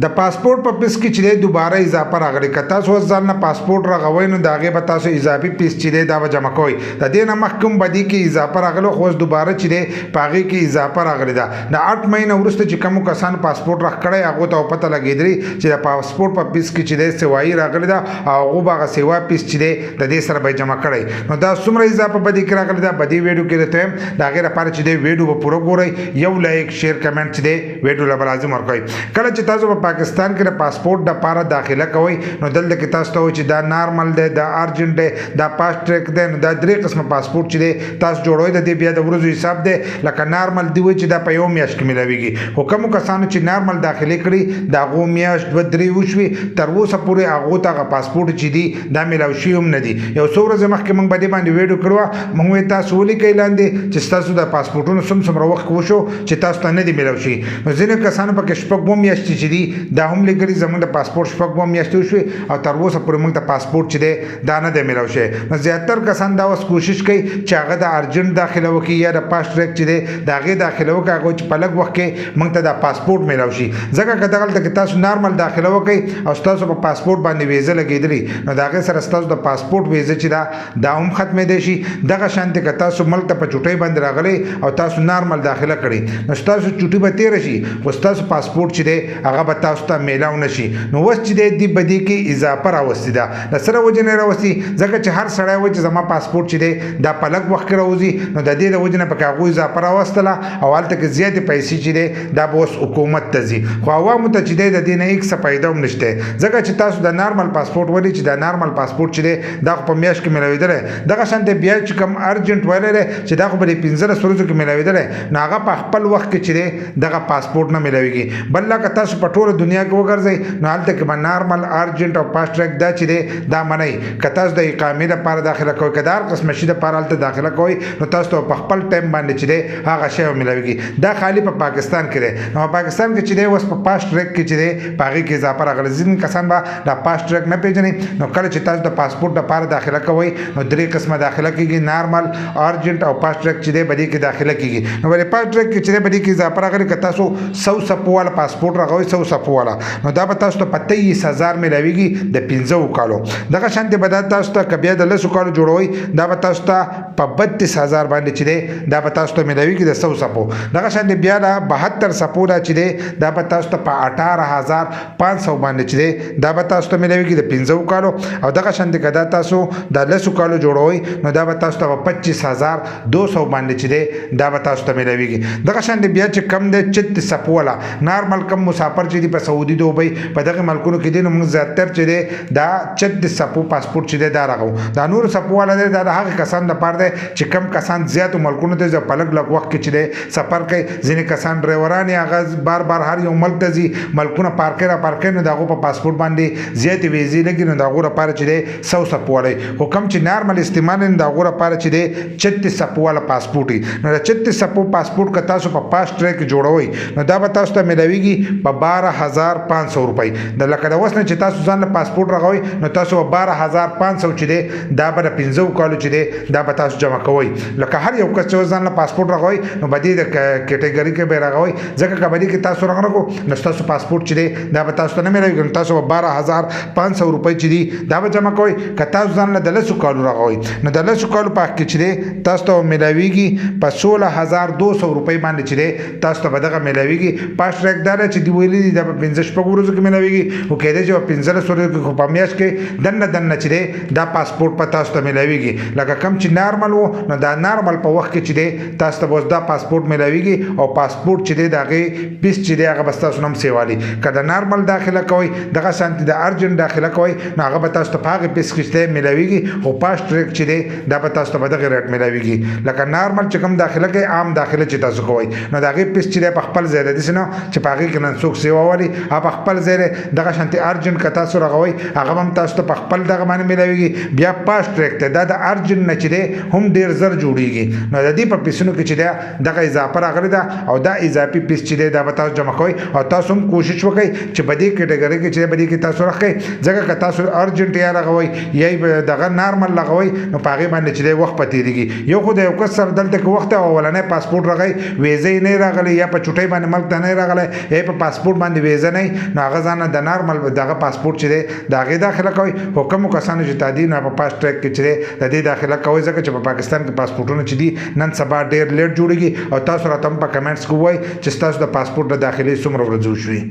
د پاسپورت په پیس کې چې دوباره اضافه راغلی که تاسو اوس ځان نه پاسپورت رغوئ نو د هغې به تاسو اضافي پیس چې دی دا به جمع کوئ د دې نه مخکې بدي کې اضافه راغلی خو اوس دوباره چې دی په هغې کې اضافه راغلی ده د 8 مهینه وروسته چې کومو کسانو پاسپورت رخ کړی هغو ته پته لګېدلې چې د پاسپورت په پیس کې چې دی سوایي راغلی ده او هغو به هغه سیوا پیس چې دی د دې سره به جمع کړی نو دا څومره اضافه بدي کې راغلی ده بدي ویډیو کې درته وایم د هغې لپاره چې دی ویډیو به پوره ګورئ یو لایک شیر کمنټ چې دی ویډیو له به لازم ورکوئ کله چې تاسو په پاکستان کې د پاسپورت دپاره داخله کوئ نو دلته کې تاسو ته وایي چې دا نارمل دی دا ارجنټ دی دا فاسټ ټریک دی نو دا 3 قسمه پاسپورت چې دی تاسو جوړوئ د دې بیا د ورځو حساب دی لکه نارمل دی وایي چې دا په یو میاشت کې میلاویږي خو کومو کسانو چې نارمل داخلې کړي د هغو میاشت 2-3 وشوي تر اوسه پورې هغو ته هغه پاسپورت چې دي دا میلاو شوي هم نه دي یو څو ورځې مخکې موږ په دې باندې ویډیو کړې وه موږ وایي تاسو ولیکئ لاندې چې ستاسو د پاسپورټونو څومره وخت وشو چې تاسو ته نه دي میلاو شوي نو ځینې کسانو پکې شپږ میاشتې چې دي دا هم لیکلي زموږ د پاسپورت شپږ میاشتې وشوي او تر اوسه پورې موږ ته پاسپورت چې دی دا نه دی میلاو شوی نو زیاتر کسان دا اوس کوشش کوي چې هغه د ارجنټ داخله وکړي یا د فاسټ ټریک چې دی د هغې داخله وکړي هغه چې په لږ وخت کې موږ ته دا پاسپورت میلاو شي ځکه که دغلته کې تاسو نارمل داخله وکړئ او ستاسو په پاسپورت باندې ویزه لګېدلې نو د هغې سره ستاسو د پاسپورت ویزه چې دا هم ختمېدی شي دغه شانتې که تاسو ملک ته په چوټۍ باندې راغلی او تاسو نارمل داخله کړئ نو ستاسو چوټي به تېره شي خو ستاسو پاسپورت چې دی هغه به تاسو ته میلاو نه شي نو اوس چې دی دې بدي کې اضافه راوستې ده د سره وجې نه راوستي ځکه چې هر سړی وایي چې زما پاسپورت چې دی دا په لږ وخت کې راوځي نو د دې د وجې نه پکې هغوی اضافه راوستله او هلته کې زیاتې پیسې چې دی دا به اوس حکومت ته ځي خو عوامو ته چې دی د دې نه هېڅ څه فایده هم نشته ځکه چې تاسو د نارمل پاسپورت ولې چې دا نارمل پاسپورت چې دی دا خو په میاشت کې میلاوېدلی دغه شانتې بیا چې کوم ارجنټ ویلی دی چې دا خو به د 15 ورځو کې میلاوېدلی نو هغه په خپل وخت کې چې دی دغه پاسپورت نه میلاوېږي بل لکه تاسو په ټوله دنیا کې وګرځئ نو هلته کې به نارمل ارجنټ او فاسټ ټریک دا چې دی دا منئ که تاسو د اقامې دپاره داخله کوئ که د هر قسمه شي دپاره هلته داخله کوئ نو تاسو ته په خپل ټایم باندې چې دی هغه شی میلاوېږي دا خالي په پاکستان کې دی نو په پاکستان کې چې دی اوس په فاسټ ټریک کې چې دی په هغې کې اضافه راغلی ځینې کسان به دا فاسټ ټریک نه پېژني نو کله چې تاسو د پاسپورټ دپاره داخله کوئ نو 3 قسمه داخله کېږي نارمل ارجنټ او فاسټ ټریک چې دی په دې کې داخله کېږي نو په دې فاسټ ټریک کې چې دی په دې کې اضافه راغلي که تاسو 100 صفو والا پاسپورټ راغوئ 100 صفو والا نو دا به تاسو ته په 23,000 میلاویږي د 15 کالو دغه شانتې به دا تاسو ته که بیا د 10 کالو جوړوئ دا به تاسو ته په 32,000 باندې چې دی دا به تاسو ته میلاویږي د 100 صفو دغه شانتې بیا د 72 صفو دا چې دی دا به تاسو ته په 18,500 باندې چې دی دا به تاسو ته میلاویږي د 15 کالو او دغه شانتې که دا تاسو د 10 کالو جوړوئ نو دا به تاسو ته په 25,200 باندې چې دی دا به تاسو ته میلاویږي دغه شانتې بیا چې کم دی 36 صفو والا نارمل کم مسافر چې دی په سعودي دوبۍ په دغه ملکونو کې دی نو موږ زیاتر چې دی دا 36 صفو پاسپورټ چې دی دا راغو دا نور صفو والا دی دا د هغې کسان دپاره دی چې کم کسان زیاتو ملکونو ته ځي په لږ وخت کې چې دی سفر کوي ځینې کسان ډرایوران یې هغه بار هر یو ملک ته ځي ملکونه پار کوي نو د هغو په پاسپورټ باندې زیاتې ویزې لګي نو د هغو لپاره چې دی 100 صفو والا خو کم چې نارمل استعمال د هغو لپاره چې دی 36 صفو والا پاسپورټ نو د 36 صفو پاسپورټ که تاسو په فاسټ ټریک جوړوئ نو دا به تاسو ته میلاویږي په 12,500 روپۍ د لکه د اوس نه چې تاسو ځان له پاسپورټ راغوئ نو تاسو به 12,500 چې دی دا به د 15 کالو چې دی دا به تاسو جمع کوئ لکه هر یو کس چې ځان له پاسپورټ راغوئ نو به دې د کیټګري کې به راغوئ ځکه که به دې کې تاسو راغلو نو ستاسو پاسپورټ چې دی دا به تاسو ته نه میلاویږي نو تاسو به 12,500 روپۍ چې دي دا به جمع کوئ که تاسو ځان له د 10 کالو راغوئ نو د 10 کالو په حق کې چې دی تاسو ته میلاویږي په 16,200 روپۍ باندې چې دی تاسو ته به دغه میلاویږي فاسټ ټریک دا دی چې دوی ویلي دي دا په 15 ورځو کې میلاویږي خو کیدای شي په 15 ورځو کې خو په میاشت کې دننه چې دی دا پاسپورټ په تاسو ته میلاویږي لکه کم چې نارمل و نو دا نارمل په وخت کې چې دی تاسو ته به اوس دا پاسپورټ میلاویږي او پاسپورټ چې دی د هغې پیس چې دی هغه به ستاسو نه هم سیوالي که د نارمل داخله کوئ دغه شانتې د ارجنټ داخله کوئ نو هغه به تاسو ته په هغې پیس کې چې دی میلاویږي خو فاسټ ټریک چې دی دا به تاسو ته په دغې ریټ میلاویږي لکه نارمل چې کوم داخله کوئ عام داخله چې تاسو کوئ نو د هغې پیس چې دی په خپل ځای دی داسې نه چې په هغې کې نن څوک سیوا والي هغه په خپل ځای دی دغه شانتې ارجنټ که تاسو رغوئ هغه هم تاسو ته په خپل دغه باندې میلاویږي بیا فاسټ ټریک دی دا د ارجنټ نه چې دی هم ډېر زر جوړیږي نو د دې په پیسونو کې چې دی دغه اضافه راغلی ده او دا اضافي پیس چې دی دا به تاسو جمع کوئ او تاسو هم کوشش وکئ چې په دې کټګرۍ کې چې دی په دې کې تاسو راکئ ځکه که تاسو ارجنټ یا لغوئ یا دغه نارمل لغوئ نو په هغې باندې چې دی وخت په تېرېږي یو خو د یو کس سره دلته کې وخت اولنی پاسپورټ راغی ویزه یې نه راغلی یا په چوټۍ باندې ملک ته نه راغلی یا په پاسپورټ باندې ویزه نه نو هغه ځان د نارمل دغه پاسپورت چې دی د هغې داخله کوي خو کومو کسانو چې تا دي نو په فاسټ ټریک کې چې دی د دې داخله کوي ځکه چې په پاکستان کې پاسپورټونه چې دي نن سبا ډېر لیټ جوړېږي او تاسو راته هم په کمنټس کې ووایئ چې ستاسو د پاسپورټ د داخلې څومره ورځې وشوي.